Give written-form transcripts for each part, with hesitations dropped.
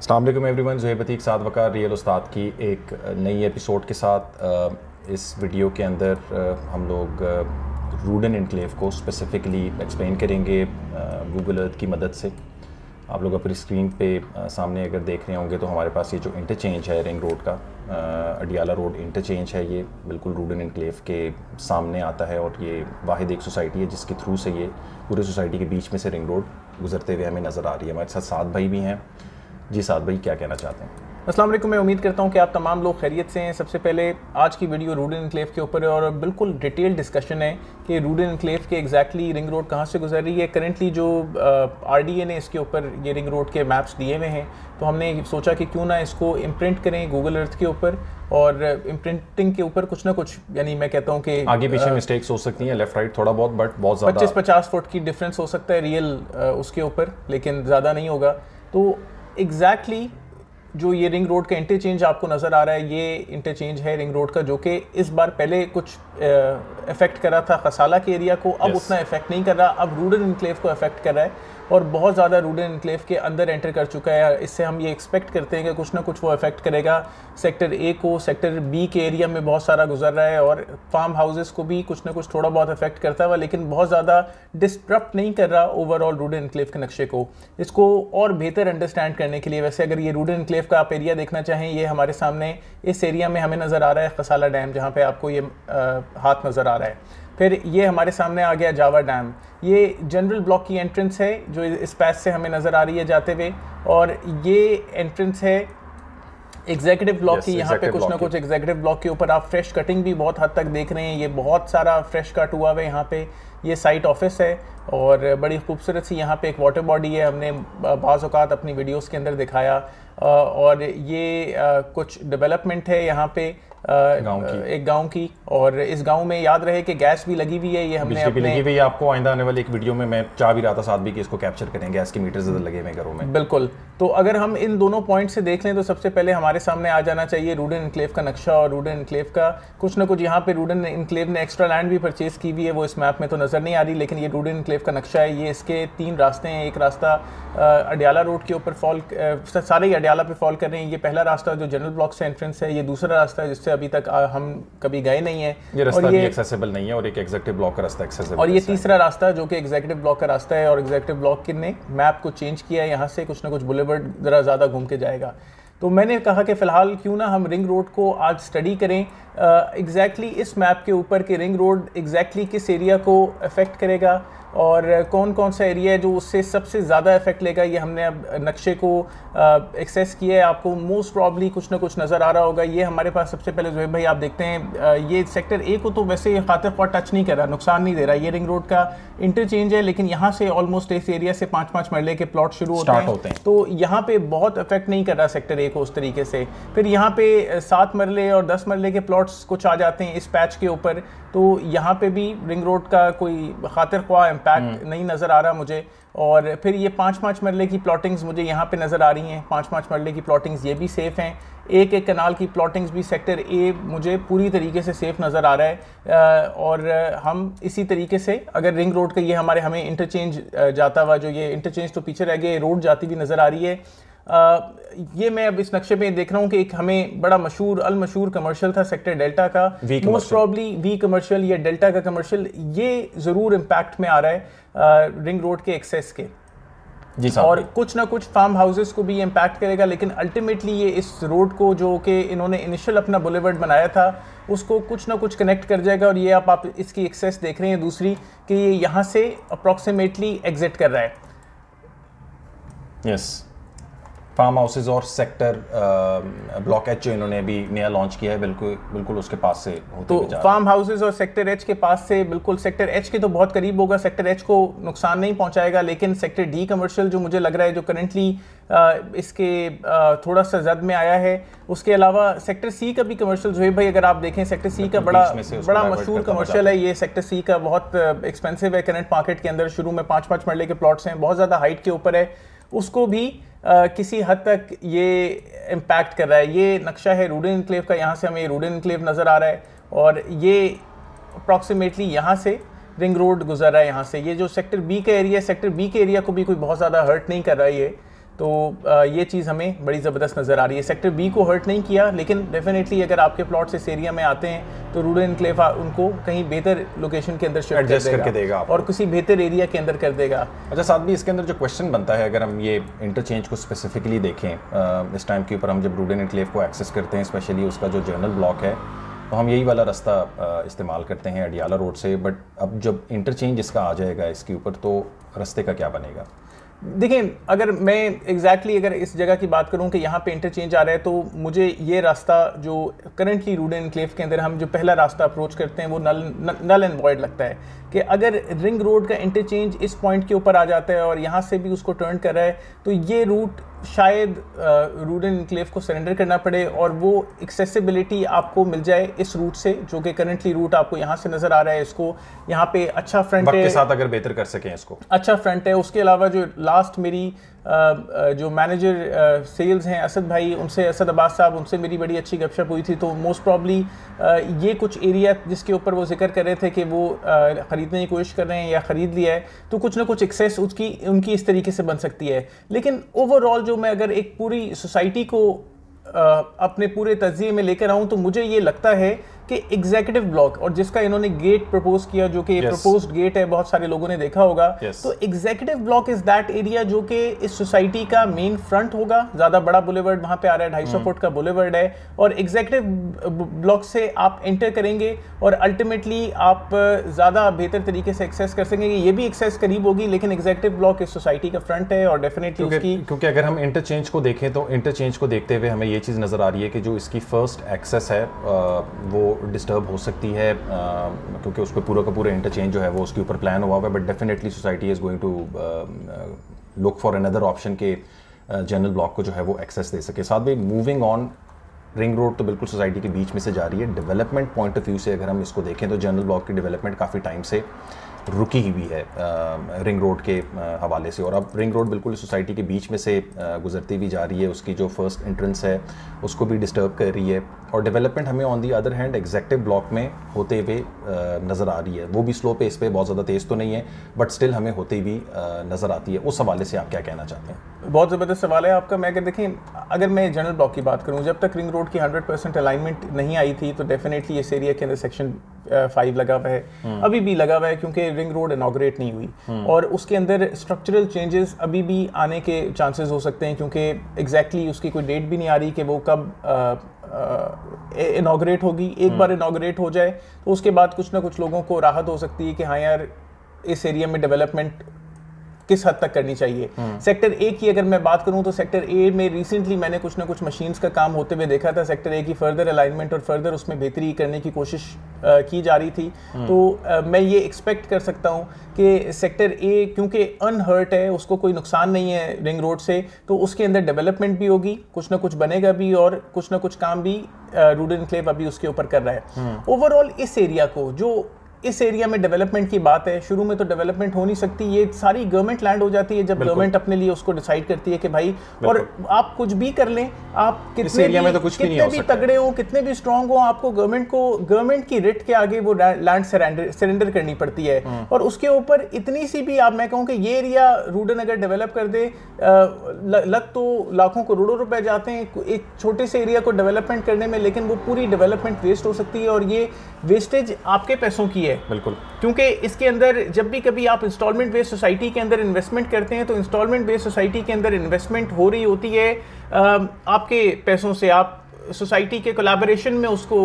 अस्सलाम वालेकुम एवरीवन, ज़ुहैब अतीक साथ वकार रियल उस्ताद की एक नई एपिसोड के साथ इस वीडियो के अंदर हम लोग रूडन एनक्लेव को स्पेसिफ़िकली एक्सप्लेन करेंगे गूगल अर्थ की मदद से। आप लोग अपनी स्क्रीन पे सामने अगर देख रहे होंगे तो हमारे पास ये जो इंटरचेंज है रिंग रोड का, अडियाला रोड इंटरचेंज है, ये बिल्कुल रूडन एनक्लेव के सामने आता है और ये वाहिद एक सोसाइटी है जिसके थ्रू से ये पूरी सोसाइटी के बीच में से रिंग रोड गुजरते हुए हमें नज़र आ रही है। हमारे साथ सात भाई भी हैं। जी साद भाई, क्या कहना चाहते हैं? अस्सलाम वालेकुम। मैं उम्मीद करता हूँ कि आप तमाम लोग खैरियत से हैं। सबसे पहले आज की वीडियो रूडन एनक्लेव के ऊपर है और बिल्कुल डिटेल डिस्कशन है कि रूडन एनक्लेव के एग्जैक्टली रिंग रोड कहाँ से गुजर रही है। करेंटली जो आरडीए ने इसके ऊपर ये रिंग रोड के मैप्स दिए हुए हैं, तो हमने सोचा कि क्यों ना इसको इम्प्रिंट करें गूगल अर्थ के ऊपर, और इम्प्रिंटिंग के ऊपर कुछ ना कुछ, यानी मैं कहता हूँ कि आगे पीछे मिस्टेक्स हो सकती हैं, लेफ्ट राइट थोड़ा बहुत, बट बहुत ज़्यादा 25-50 फुट की डिफरेंस हो सकता है रियल उसके ऊपर, लेकिन ज़्यादा नहीं होगा। तो एग्जैक्टली जो ये रिंग रोड का इंटरचेंज आपको नज़र आ रहा है, ये इंटरचेंज है रिंग रोड का, जो कि इस बार पहले कुछ इफेक्ट कर रहा था खसाला के एरिया को, अब उतना इफेक्ट नहीं कर रहा, अब रूडन एनक्लेव को इफेक्ट कर रहा है और बहुत ज़्यादा रूडन एनक्लेव के अंदर एंटर कर चुका है। इससे हम ये एक्सपेक्ट करते हैं कि कुछ ना कुछ वो इफेक्ट करेगा सेक्टर ए को। सेक्टर बी के एरिया में बहुत सारा गुजर रहा है और फार्म हाउसेस को भी कुछ ना कुछ थोड़ा बहुत इफेक्ट करता हुआ, लेकिन बहुत ज़्यादा डिस्टरप्ट नहीं कर रहा ओवरऑल रूडन एनक्लेव के नक्शे को। इसको और बेहतर अंडरस्टैंड करने के लिए, वैसे अगर ये रूडन एनक्लेव का आप एरिया देखना चाहें, ये हमारे सामने इस एरिया में हमें नज़र आ रहा है खसाला डैम, जहाँ पे आपको ये हाथ नज़र आ रहा है। फिर ये हमारे सामने आ गया जावा डैम। ये जनरल ब्लॉक की एंट्रेंस है जो इस पैच से हमें नज़र आ रही है जाते हुए, और ये एंट्रेंस है एग्जीक्यूटिव ब्लॉक की। यहाँ पे कुछ ना कुछ एग्जीक्यूटिव ब्लॉक के ऊपर आप फ्रेश कटिंग भी बहुत हद तक देख रहे हैं। ये बहुत सारा फ्रेश कट हुआ है यहाँ पे। ये साइट ऑफिस है और बड़ी खूबसूरत सी यहाँ पे एक वाटर बॉडी है, हमने बाज़ औक़ात अपनी वीडियोस के अंदर दिखाया। और ये कुछ डेवलपमेंट है यहाँ पे एक गांव की, और इस गांव में याद रहे कि गैस भी लगी हुई है। ये हमने अपने लगी हुई है। आपको आइंदा आने वाली एक वीडियो में मैं चाह भी रहा था साथ भी कि इसको कैप्चर करें, गैस के मीटर ज़्यादा लगे हुए घरों में। बिल्कुल। तो अगर हम इन दोनों पॉइंट से देख लें तो सबसे पहले हमारे सामने आ जाना चाहिए रूडन एनक्लेव का नक्शा, और रूडन एनक्लेव का कुछ ना कुछ यहाँ पे रूडन एनक्लेव ने एक्स्ट्रा लैंड भी परचेज की हुई है, वो इस मैप में तो नज़र नहीं आ रही, लेकिन ये रूडन एनक्लेव का नक्शा है। ये इसके 3 रास्ते हैं। एक रास्ता अडियाला रोड के ऊपर सारे ही अडियाला पे फॉल कर रहे हैं। ये पहला रास्ता जो जनरल ब्लॉक से एंट्रेंस है, ये दूसरा रास्ता है जिससे अभी तक हम कभी गए नहीं है, ये रास्ता भी एक्सेसिबल नहीं है, और एक एग्जीक्यूटिव ब्लॉक का रास्ता एक्सेसिबल, और ये तीसरा रास्ता जो कि एग्जीक्यूटिव ब्लॉक का रास्ता है, और एग्जीक्यूटिव ब्लॉक ने मैप को चेंज किया है, यहाँ से कुछ ना कुछ बुलेवर्ड ज़रा ज़्यादा घूम के जाएगा। तो मैंने कहा कि फ़िलहाल क्यों ना हम रिंग रोड को आज स्टडी करें एग्जैक्टली इस मैप के ऊपर कि रिंग रोड एग्जैक्टली किस एरिया को अफेक्ट करेगा और कौन कौन सा एरिया है जो उससे सबसे ज़्यादा इफेक्ट लेगा। ये हमने अब नक्शे को एक्सेस किया है। आपको मोस्ट प्रॉब्ली कुछ ना कुछ नज़र आ रहा होगा। ये हमारे पास सबसे पहले ज़ुहैब भाई आप देखते हैं, ये सेक्टर ए को तो वैसे खातिर ख्वाह टच नहीं कर रहा, नुकसान नहीं दे रहा। ये रिंग रोड का इंटरचेंज है, लेकिन यहाँ से ऑलमोस्ट इस एरिया से 5-5 मरले के प्लॉट शुरू होते हैं, तो यहाँ पे बहुत इफेक्ट नहीं कर रहा सेक्टर ए को उस तरीके से। फिर यहाँ पे 7 मरले और 10 मरले के प्लॉट्स कुछ आ जाते हैं इस पैच के ऊपर, तो यहाँ पे भी रिंग रोड का कोई खातिर ख्वाह इम्पैक्ट नहीं नज़र आ रहा मुझे। और फिर ये 5-5 मरले की प्लॉटिंग्स मुझे यहाँ पे नज़र आ रही हैं। 5-5 मरले की प्लॉटिंग्स ये भी सेफ़ हैं। एक कनाल की प्लॉटिंग्स भी सेक्टर ए मुझे पूरी तरीके से सेफ़ नज़र आ रहा है। और हम इसी तरीके से अगर रिंग रोड का ये हमें इंटरचेंज जाता हुआ, जो ये इंटरचेंज तो पीछे रह गया, रोड जाती हुई नज़र आ रही है। ये मैं अब इस नक्शे में देख रहा हूँ कि एक हमें बड़ा अल मशहूर कमर्शियल था सेक्टर डेल्टा का, मोस्ट प्रॉब्ली वी कमर्शियल या डेल्टा का कमर्शियल, ये ज़रूर इम्पैक्ट में आ रहा है रिंग रोड के एक्सेस के। जी और कुछ ना कुछ फार्म हाउसेस को भी इम्पैक्ट करेगा, लेकिन अल्टीमेटली ये इस रोड को जो कि इन्होंने इनिशियल अपना बुलेवर्ड बनाया था उसको कुछ ना कुछ कनेक्ट कर जाएगा। और ये आप इसकी एक्सेस देख रहे हैं दूसरी कि ये यहाँ से अप्रॉक्सीमेटली एग्जिट कर रहा है। यस, फार्म हाउसेज और सेक्टर ब्लॉक एच जो इन्होंने अभी नया लॉन्च किया है, बिल्कुल उसके पास से होते तो फार्म हाउसेज और सेक्टर एच के पास से, बिल्कुल सेक्टर एच के तो बहुत करीब होगा, सेक्टर एच को नुकसान नहीं पहुंचाएगा, लेकिन सेक्टर डी कमर्शियल जो मुझे लग रहा है जो करंटली इसके थोड़ा सा जद में आया है, उसके अलावा सेक्टर सी का भी कमर्शियल ज़ुहैब भाई अगर आप देखें, सेक्टर सी का बड़ा मशहूर कमर्शियल है। ये सेक्टर सी का बहुत एक्सपेंसिव है करंट मार्केट के अंदर। शुरू में 5-5 मरले के प्लॉट्स हैं, बहुत ज़्यादा हाइट के ऊपर है, उसको भी किसी हद तक ये इम्पैक्ट कर रहा है। ये नक्शा है रूडन एनक्लेव का, यहाँ से हमें रूडन एनक्लेव नज़र आ रहा है, और ये अप्रॉक्सीमेटली यहाँ से रिंग रोड गुजर रहा है यहाँ से। ये जो सेक्टर बी का एरिया है, सेक्टर बी के एरिया को भी कोई बहुत ज़्यादा हर्ट नहीं कर रहा है ये। तो ये चीज़ हमें बड़ी ज़बरदस्त नज़र आ रही है। सेक्टर बी को हर्ट नहीं किया, लेकिन डेफिनेटली अगर आपके प्लॉट्स इस एरिया में आते हैं तो रूडन एनक्लेव उनको कहीं बेहतर लोकेशन के अंदर शिफ्ट करके देगा और किसी बेहतर एरिया के अंदर कर देगा। अच्छा साथ भी इसके अंदर जो क्वेश्चन बनता है, अगर हम ये इंटरचेंज को स्पेसिफिकली देखें इस टाइम के ऊपर, हम जब रूडन एनक्लेव को एक्सेस करते हैं, स्पेशली उसका जो जर्नल ब्लॉक है, तो हम यही वाला रास्ता इस्तेमाल करते हैं अडियाला रोड से। बट अब जब इंटरचेंज इसका आ जाएगा इसके ऊपर, तो रास्ते का क्या बनेगा? देखिए, अगर मैं एग्जैक्टली अगर इस जगह की बात करूं कि यहाँ पे इंटरचेंज आ रहा है, तो मुझे ये रास्ता जो करंटली रूडन एनक्लेव के अंदर हम जो पहला रास्ता अप्रोच करते हैं वो नल एंड वॉइड लगता है कि अगर रिंग रोड का इंटरचेंज इस पॉइंट के ऊपर आ जाता है और यहाँ से भी उसको टर्न कर रहा है, तो ये रूट शायद रूडन एनक्लेव को सरेंडर करना पड़े और वो एक्सेसिबिलिटी आपको मिल जाए इस रूट से, जो कि करंटली रूट आपको यहाँ से नज़र आ रहा है। इसको यहाँ पे अच्छा फ्रंट है, के साथ अगर बेहतर कर सकें इसको, अच्छा फ्रंट है। उसके अलावा जो लास्ट मेरी जो मैनेजर सेल्स हैं असद भाई, उनसे, असद अब्बास साहब, उनसे मेरी बड़ी अच्छी गपशप हुई थी। तो मोस्ट प्रॉब्ली ये कुछ एरिया जिसके ऊपर वो जिक्र कर रहे थे कि वो ख़रीदने की कोशिश कर रहे हैं या ख़रीद लिया है, तो कुछ ना कुछ एक्सेस उनकी इस तरीके से बन सकती है। लेकिन ओवरऑल जो मैं अगर एक पूरी सोसाइटी को अपने पूरे तज्ज़िये में लेकर आऊँ, तो मुझे ये लगता है कि एग्जीक्यूटिव ब्लॉक और जिसका इन्होंने गेट प्रपोज किया, जो कि प्रपोज्ड गेट है, बहुत सारे लोगों ने देखा होगा। तो executive block is that area जो कि इस सोसाइटी का मेन फ्रंट होगा। ज़्यादा बड़ा बुलेवर्ड वहाँ पे आ रहा है, 250 फुट का बुलेवर्ड है, और एग्जीक्यूटिव ब्लॉक से आप एंटर करेंगे और अल्टीमेटली आप ज़्यादा बेहतर तरीके से एक्सेस कर सकेंगे। ये भी एक्सेस करीब होगी, लेकिन एग्जीक्यूटिव ब्लॉक इस सोसाइटी का फ्रंट है और डेफिनेटली उसकी, क्योंकि अगर हम इंटरचेंज को देखें तो इंटरचेंज को देखते हुए हमें ये चीज़ नज़र आ रही है कि जो इसकी फर्स्ट एक्सेस है वो डिस्टर्ब हो सकती है, क्योंकि उस पर पूरा का पूरा इंटरचेंज जो है वो उसके ऊपर प्लान हुआ हुआ है। But definitely society is going to look for another option के जनरल ब्लॉक को जो है वो एक्सेस दे सके। साथ में मूविंग ऑन, रिंग रोड तो बिल्कुल सोसाइटी के बीच में से जा रही है। डेवलपमेंट पॉइंट ऑफ व्यू से अगर हम इसको देखें तो जनरल ब्लॉक की डेवलपमेंट काफ़ी टाइम से रुकी हुई है रिंग रोड के हवाले से, और अब रिंग रोड बिल्कुल सोसाइटी के बीच में से गुजरती हुई जा रही है। उसकी जो फर्स्ट एंट्रेंस है उसको भी डिस्टर्ब कर रही है, और डेवलपमेंट हमें on the other hand executive block में होते हुए नज़र आ रही है। वो भी स्लो पेस पे, बहुत ज़्यादा तेज़ तो नहीं है, बट स्टिल हमें होती हुई नज़र आती है। उस हवाले से आप क्या कहना चाहते हैं? बहुत ज़बरदस्त सवाल है आपका। मैं अगर देखें, अगर मैं जनरल ब्लॉक की बात करूं, जब तक रिंग रोड की 100% अलाइनमेंट नहीं आई थी, तो डेफिनेटली इस एरिया के अंदर सेक्शन 5 लगा हुआ है, अभी भी लगा हुआ है, क्योंकि रिंग रोड इनॉग्रेट नहीं हुई और उसके अंदर स्ट्रक्चरल चेंजेस अभी भी आने के चांसेस हो सकते हैं, क्योंकि एग्जैक्टली उसकी कोई डेट भी नहीं आ रही कि वो कब इनॉग्रेट होगी। एक बार इनॉग्रेट हो जाए तो उसके बाद कुछ ना कुछ लोगों को राहत हो सकती है कि हाँ यार, इस एरिया में डेवलपमेंट किस हद तक करनी चाहिए। सेक्टर ए की अगर मैं बात करूं, तो सेक्टर ए में रिसेंटली मैंने कुछ ना कुछ मशीन्स का काम होते हुए देखा था। सेक्टर ए की फर्दर अलाइनमेंट और फर्दर उसमें बेहतरी करने की कोशिश की जा रही थी। तो मैं ये एक्सपेक्ट कर सकता हूं कि सेक्टर ए, क्योंकि अनहर्ट है, उसको कोई नुकसान नहीं है रिंग रोड से, तो उसके अंदर डेवलपमेंट भी होगी, कुछ ना कुछ बनेगा भी, और कुछ ना कुछ काम भी रूडन एनक्लेव अभी उसके ऊपर कर रहा है। ओवरऑल इस एरिया को, जो इस एरिया में डेवलपमेंट की बात है, शुरू में तो डेवलपमेंट हो नहीं सकती, ये सारी गवर्नमेंट लैंड हो जाती है जब गवर्नमेंट अपने लिए उसको डिसाइड करती है कि भाई, और आप कुछ भी कर लें, आप कितने एरिया में तो कुछ कितने भी तगड़े हो, कितने भी स्ट्रांग हो, आपको गवर्नमेंट की रिट के आगे वो लैंड सरेंडर करनी पड़ती है। और उसके ऊपर इतनी सी भी, आप, मैं कहूँ कि ये एरिया रूडन अगर डेवलप कर दे, लग तो लाखों करोड़ों रुपए जाते हैं एक छोटे से एरिया को डेवलपमेंट करने में, लेकिन वो पूरी डेवलपमेंट वेस्ट हो सकती है, और ये वेस्टेज आपके पैसों की है। बिल्कुल, क्योंकि इसके अंदर जब भी कभी आप इंस्टॉलमेंट बेस्ड सोसाइटी के अंदर इन्वेस्टमेंट करते हैं, तो इंस्टॉलमेंट बेस्ड सोसाइटी के अंदर इन्वेस्टमेंट हो रही होती है आपके पैसों से। आप सोसाइटी के कोलैबोरेशन में उसको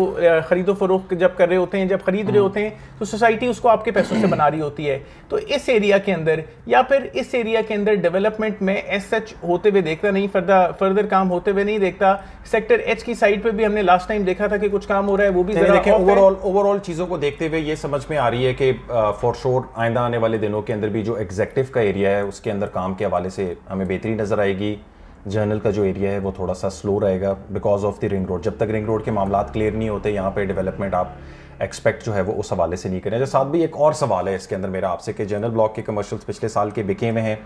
खरीदो फरोख्त जब कर रहे होते हैं, जब खरीद रहे होते हैं, तो सोसाइटी उसको आपके पैसों से बना रही होती है। तो इस एरिया के अंदर, या फिर इस एरिया के अंदर डेवलपमेंट में एज सच होते हुए देखता नहीं, फर्दर काम होते हुए नहीं देखता। सेक्टर एच की साइड पे भी हमने लास्ट टाइम देखा था कि कुछ काम हो रहा है, वो भी देखिए ओवरऑल चीज़ों को देखते हुए ये समझ में आ रही है कि फॉर श्योर आइंदा आने वाले दिनों के अंदर भी जो एग्जीक्यूटिव का एरिया है उसके अंदर काम के हवाले से हमें बेहतरी नजर आएगी। जर्नल का जो एरिया है वो थोड़ा सा स्लो रहेगा because of the ring road. जब तक रिंग रोड के मामला क्लियर नहीं होते, यहाँ पे डेवलपमेंट आप एक्सपेक्ट जो है वो उस हवाले से नहीं करें। साथ भी एक और सवाल है इसके अंदर मेरा आपसे कि जनरल ब्लॉक के कमर्शियल्स पिछले साल के बिके में हैं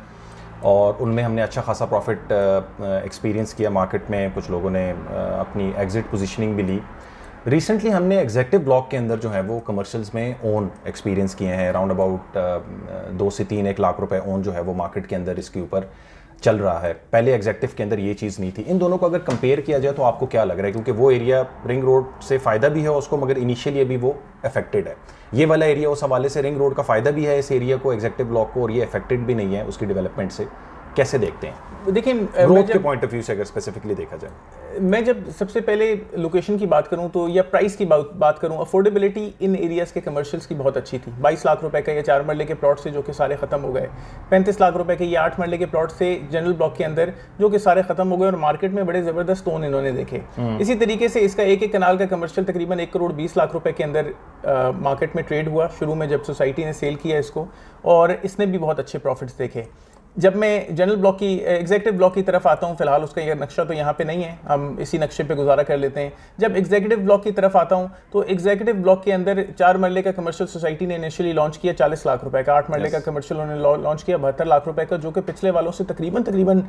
और उनमें हमने अच्छा खासा प्रॉफिट एक्सपीरियंस किया मार्केट में, कुछ लोगों ने अपनी एग्जिट पोजीशनिंग भी ली। रिसेंटली हमने एग्जीक्यूटिव ब्लॉक के अंदर जो है वो कमर्शियल्स में ओन एक्सपीरियंस किए हैं, अराउंड अबाउट 2 से 3 1 लाख रुपए ओन जो है वो मार्केट के अंदर इसके ऊपर चल रहा है, पहले एग्जेक्टिव के अंदर ये चीज़ नहीं थी। इन दोनों को अगर कंपेयर किया जाए तो आपको क्या लग रहा है, क्योंकि वो एरिया रिंग रोड से फ़ायदा भी है उसको, मगर इनिशियली अभी वो अफेक्टेड है। ये वाला एरिया उस हवाले से रिंग रोड का फ़ायदा भी है इस एरिया को, एग्जेक्टिव ब्लॉक को, और ये अफेक्टेड भी नहीं है उसकी डेवलपमेंट से। कैसे देखते हैं? देखिए, ग्रोथ के पॉइंट ऑफ व्यू से अगर स्पेसिफिकली देखा जाए, मैं जब सबसे पहले लोकेशन की बात करूं तो, या प्राइस की बात करूं, अफोर्डेबिलिटी इन एरियाज़ के कमर्शियल्स की बहुत अच्छी थी। 22 लाख रुपए का ये 4 मरले के प्लॉट से जो कि सारे खत्म हो गए, 35 लाख रुपए के ये 8 मरले के प्लॉट से जनरल ब्लॉक के अंदर जो कि सारे खत्म हो गए, और मार्केट में बड़े ज़बरदस्त टोन इन्होंने देखे। इसी तरीके से इसका एक कनाल का कमर्शियल तकरीबन 1 करोड़ 20 लाख रुपए के अंदर मार्केट में ट्रेड हुआ शुरू में जब सोसाइटी ने सेल किया इसको, और इसने भी बहुत अच्छे प्रॉफिट्स देखे। जब मैं जनरल ब्लॉक की एग्जीक्यूटिव ब्लॉक की तरफ आता हूं, फिलहाल उसका ये नक्शा तो यहाँ पे नहीं है, हम इसी नक्शे पे गुजारा कर लेते हैं। जब एग्जीक्यूटिव ब्लॉक की तरफ आता हूं तो एग्जीक्यूटिव ब्लॉक के अंदर 4 मरले का कमर्शियल सोसाइटी ने इनिशियली लॉन्च किया 40 लाख रुपए का, 8 मरले का कमर्शियल उन्होंने लॉन्च किया 72 लाख रुपए का, जो कि पिछले वालों से तकरीबन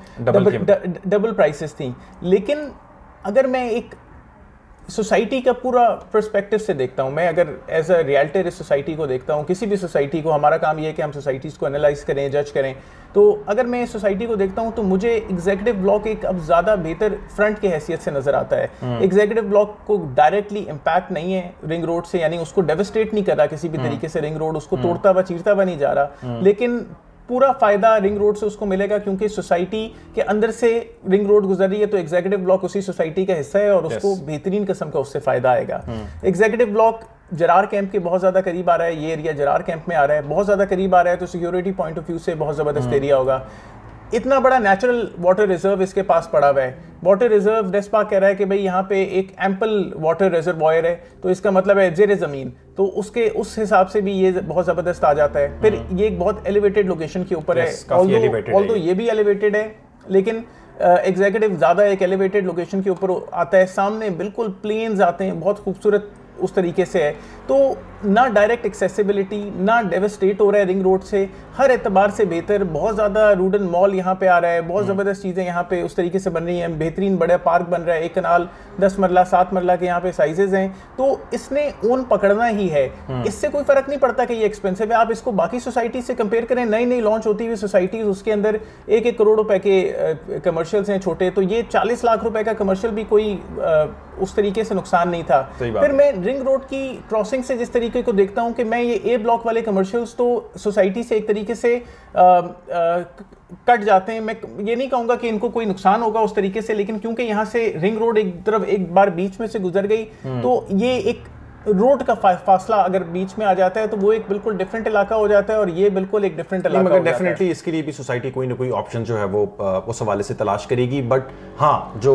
डबल प्राइसेस थी। लेकिन अगर मैं एक सोसाइटी का पूरा पर्सपेक्टिव से देखता हूं, मैं अगर एज अ रियल्टर इस सोसाइटी को देखता हूं, किसी भी सोसाइटी को, हमारा काम ये है कि हम सोसाइटीज़ को एनालाइज करें, जज करें, तो अगर मैं इस सोसाइटी को देखता हूं तो मुझे एग्जीक्यूटिव ब्लॉक एक अब ज़्यादा बेहतर फ्रंट की हैसियत से नज़र आता है। एग्जीक्यूटिव ब्लॉक को डायरेक्टली इम्पैक्ट नहीं है रिंग रोड से, यानी उसको डेवस्टेट नहीं कर रहा किसी भी तरीके से रिंग रोड, उसको तोड़ता हुआ चीरता हुआ नहीं जा रहा, लेकिन पूरा फायदा रिंग रोड से उसको मिलेगा क्योंकि सोसाइटी के अंदर से रिंग रोड गुजर रही है, तो एग्जीक्यूटिव ब्लॉक उसी सोसाइटी का हिस्सा है और उसको बेहतरीन किस्म का उससे फायदा आएगा। एग्जीक्यूटिव ब्लॉक जरार कैंप के बहुत ज़्यादा करीब आ रहा है, ये एरिया जरार कैंप में आ रहा है, बहुत ज़्यादा करीब आ रहा है, तो सिक्योरिटी पॉइंट ऑफ व्यू से बहुत ज़बरदस्त एरिया होगा। इतना बड़ा नेचुरल वाटर रिजर्व इसके पास पड़ा हुआ है। वाटर रिजर्व डेस्पा कह रहा है कि भाई यहाँ पे एक एम्पल वाटर रिजर्वॉयर है, तो इसका मतलब है जेर ज़मीन, तो उसके उस हिसाब से भी ये बहुत ज़बरदस्त आ जाता है। फिर ये एक बहुत एलिवेटेड लोकेशन के ऊपर है, ऑल्दो ये भी एलिवेटेड है, लेकिन एग्जीक्यूटिव ज़्यादा एक एलिवेटेड लोकेशन के ऊपर आता है। सामने बिल्कुल प्लेन्स आते हैं, बहुत खूबसूरत उस तरीके से है, तो ना डायरेक्ट एक्सेसिबिलिटी, ना डेवस्टेट हो रहा है रिंग रोड से, हर एतबार से बेहतर। बहुत ज़्यादा रूडन मॉल यहाँ पे आ रहा है, बहुत ज़बरदस्त चीज़ें यहाँ पे उस तरीके से बन रही हैं, बेहतरीन बड़ा पार्क बन रहा है, एक कनाल 10 मरला 7 मरला के यहाँ पे साइजेज हैं, तो इसने ओन पकड़ना ही है। इससे कोई फ़र्क नहीं पड़ता कि ये एक्सपेंसिव है। आप इसको बाकी सोसाइटी से कंपेयर करें, नई नई लॉन्च होती हुई सोसाइटीज़, उसके अंदर 1-1 करोड़ रुपए के कमर्शियल्स हैं छोटे, तो ये 40 लाख रुपए का कमर्शियल भी कोई उस तरीके से नुकसान नहीं था। फिर मैं रिंग रोड की क्रॉसिंग से जिस तरीके को देखता हूं कि मैं ये ए ब्लॉक वाले कमर्शियल्स तो सोसाइटी से एक तरीके से कट जाते हैं, मैं ये नहीं कहूंगा कि इनको कोई नुकसान होगा उस तरीके से, लेकिन क्योंकि यहाँ से रिंग रोड एक तरफ एक बार बीच में से गुजर गई, तो ये एक रोड का फासला अगर बीच में आ जाता है तो वो एक बिल्कुल डिफरेंट इलाका हो जाता है, और ये बिल्कुल एक डिफरेंट इलाका हो जाता है। डेफिनेटली इसके लिए भी सोसाइटी कोई ना कोई ऑप्शन जो है वो उस हवाले से तलाश करेगी, बट हाँ, जो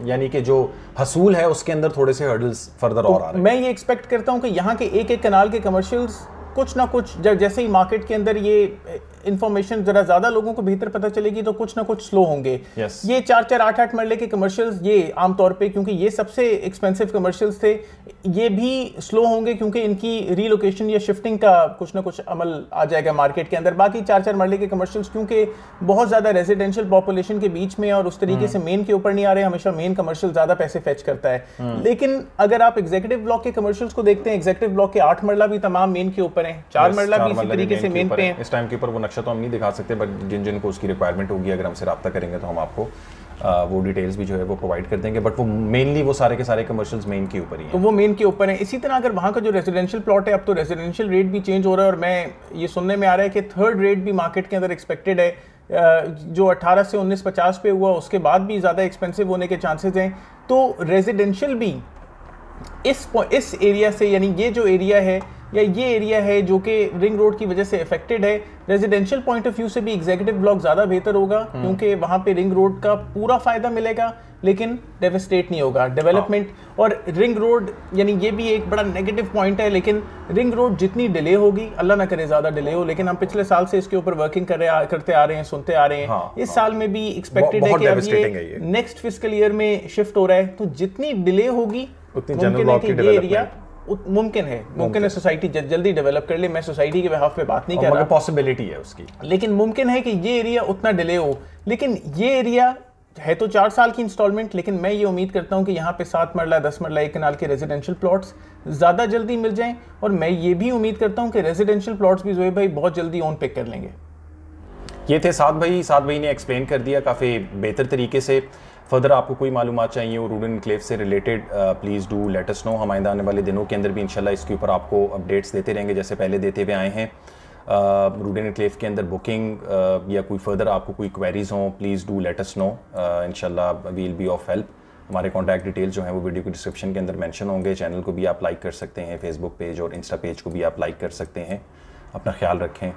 यानी कि जो हसूल है उसके अंदर थोड़े से हर्डल्स फर्दर और आ रहे हैं। मैं ये एक्सपेक्ट करता हूँ कि यहाँ के एक कनाल के कमर्शियल्स कुछ ना कुछ, जैसे ही मार्केट के अंदर ये इंफॉर्मेशन जरा ज्यादा लोगों को बेहतर पता चलेगी, तो कुछ ना कुछ स्लो होंगे। ये 4-4, 8-8 मरले के कमर्शियल्स, ये आमतौर पे क्योंकि ये सबसे एक्सपेंसिव कमर्शियल्स थे, ये भी स्लो होंगे क्योंकि इनकी रीलोकेशन या शिफ्टिंग का कुछ ना कुछ अमल आ जाएगा मार्केट के अंदर। बाकी 4-4 मरले के कमर्शियल्स क्योंकि बहुत ज्यादा रेजिडेंशियल पॉपुलेशन के बीच में और उस तरीके से मेन के ऊपर नहीं आ रहे, हमेशा मेन कमर्शियल ज्यादा पैसे फेच करता है। लेकिन अगर आप एग्जीक्यूटिव ब्लॉक के कमर्शियल्स को देखते हैं, एग्जीक्यूटिव ब्लॉक के 8 मरला भी तमाम मेन के ऊपर है, 4 मरला भी इसी तरीके से मेन पे है। इस टाइम के ऊपर वो नक्शा तो हम नहीं दिखा सकते, बट जिन जिनको उसकी रिक्वायरमेंट होगी अगर हमसे रब्ता करेंगे तो हम आपको वो डिटेल्स भी जो है वो प्रोवाइड कर देंगे, बट वो मेनली वो सारे के सारे कमर्शियल्स मेन के ऊपर ही हैं। तो वो मेन के ऊपर है। इसी तरह अगर वहाँ का जो रेजिडेंशियल प्लॉट है, अब तो रेजिडेंशियल रेट भी चेंज हो रहा है, और मैं ये सुनने में आ रहा है कि थर्ड रेट भी मार्केट के अंदर एक्सपेक्टेड है, जो 18 से 1950 पे हुआ, उसके बाद भी ज़्यादा एक्सपेंसिव होने के चांसेस हैं। तो रेजिडेंशियल भी इस एरिया से, यानी ये जो एरिया है या ये एरिया है जो कि रिंग रोड की वजह से अफेक्टेड है, रेजिडेंशियल पॉइंट ऑफ व्यू से भी एग्जीक्यूटिव ब्लॉक ज़्यादा बेहतर होगा क्योंकि वहाँ पे रिंग रोड का पूरा फ़ायदा मिलेगा, लेकिन डेवस्टेट नहीं होगा डेवलपमेंट। और रिंग रोड, यानी ये भी एक बड़ा नेगेटिव पॉइंट है, लेकिन रिंग रोड जितनी डिले होगी, अल्लाह ना करे ज़्यादा डिले हो, लेकिन हम पिछले साल से इसके ऊपर वर्किंग करते आ रहे हैं, सुनते आ रहे हैं। इस साल में भी एक्सपेक्टेड है कि अब ये नेक्स्ट फिस्कल ईयर में शिफ्ट हो रहा है, तो जितनी डिले होगी मुमकिन है कि ये एरिया मुमकिन है सोसाइटी जल्दी डेवलप कर ले। मैं सोसाइटी के बिहाफ पे बात नहीं कर रहा, पॉसिबिलिटी है उसकी, लेकिन मुमकिन है कि ये एरिया उतना डिले हो। लेकिन ये एरिया है तो 4 साल की इंस्टॉलमेंट, लेकिन मैं ये उम्मीद करता हूँ कि यहाँ पे 7 मरला 10 मरला एक कनाल के रेजिडेंशियल प्लॉट्स ज़्यादा जल्दी मिल जाएं, और मैं ये भी उम्मीद करता हूँ कि रेजिडेंशियल प्लॉट्स भी जोए भाई बहुत जल्दी ऑन पिक कर लेंगे। ये थे साद भाई ने एक्सप्लेन कर दिया काफ़ी बेहतर तरीके से। फर्दर आपको कोई मालूमात चाहिए हो रूडन एनक्लेव से related, please do let us no. हम आने वाले दिनों के अंदर भी इंशाल्लाह इसके ऊपर आपको अपडेट्स देते रहेंगे जैसे पहले देते हुए आए हैं। रूडन एनक्लेव के अंदर बुकिंग या कोई फर्दर आपको कोई क्वेरीज हों, please do let us know, इंशाल्लाह we will be of help. हमारे कॉन्टैक्ट डिटेल्स जो हैं वो वीडियो के डिस्क्रिप्शन के अंदर मेंशन होंगे। चैनल को भी आप लाइक कर सकते हैं, फेसबुक पेज और इंस्टा पेज को भी आप लाइक कर सकते हैं। अपना ख्याल रखें।